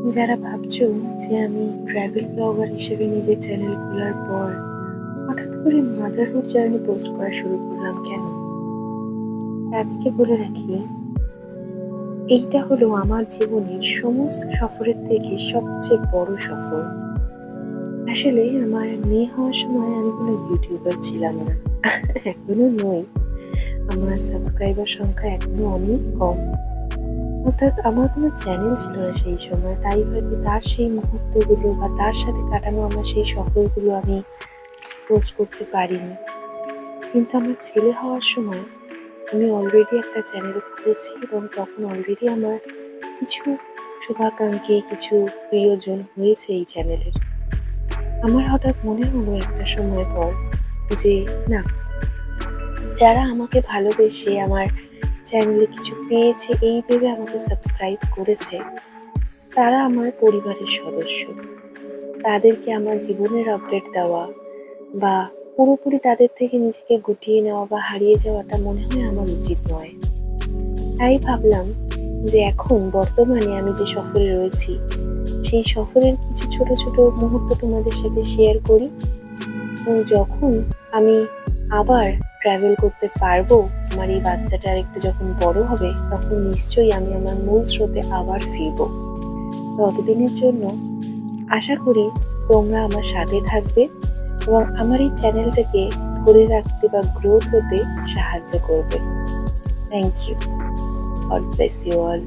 যারা ভাবছো যে আমি ট্রাভেল ব্লগার হিসেবে নিজের চ্যানেল খোলার পর হঠাৎ করে মাদারহুড জার্নি পোস্ট করা শুরু করলাম কেন, তাদেরকে বলে রাখি, এইটা হলো আমার জীবনের সমস্ত সফরের থেকে সবচেয়ে বড় সফর। আসলে আমার মেয়ে হওয়ার সময় আমি কোনো ইউটিউবার ছিলাম না, এখনো নই। আমার সাবস্ক্রাইবার সংখ্যা এখনো অনেক কম, অর্থাৎ আমার কোনো চ্যানেল ছিল না সেই সময়। তাই হয়তো তার সেই মুহূর্তগুলো বা তার সাথে কাটানো আমার সেই সফরগুলো আমি পোস্ট করতে পারিনি। কিন্তু আমার ছেলে হওয়ার সময় আমি অলরেডি একটা চ্যানেল খুলেছি এবং তখন অলরেডি আমার কিছু শুভাকাঙ্ক্ষী, কিছু প্রিয়জন হয়েছে এই চ্যানেলের। আমার হঠাৎ মনে হলো একটা সময় পর যে না, যারা আমাকে ভালোবেসে আমার চ্যানেলে কিছু পেয়েছে এই ভেবে আমাকে সাবস্ক্রাইব করেছে, তারা আমার পরিবারের সদস্য। তাদেরকে আমার জীবনের আপডেট দেওয়া বা পুরোপুরি তাদের থেকে নিজেকে গুটিয়ে নেওয়া বা হারিয়ে যাওয়াটা মনে হয় আমার উচিত নয়। তাই ভাবলাম যে এখন বর্তমানে আমি যে সফরে রয়েছি, সেই সফরের কিছু ছোট ছোট মুহূর্ত তোমাদের সাথে শেয়ার করি, এবং যখন আমি আবার ট্রাভেল করতে পারবো, আমার এই বাচ্চাটা একটু যখন বড় হবে, তখন নিশ্চয়ই আমি আমার মূল স্রোতে আবার ফিরবো। ততদিনের জন্য আশা করি তোমরা আমার সাথে থাকবে এবং আমার এই চ্যানেলটাকে ধরে রাখতে বা গ্রোথ হতে সাহায্য করবে। Thank you. God bless you all.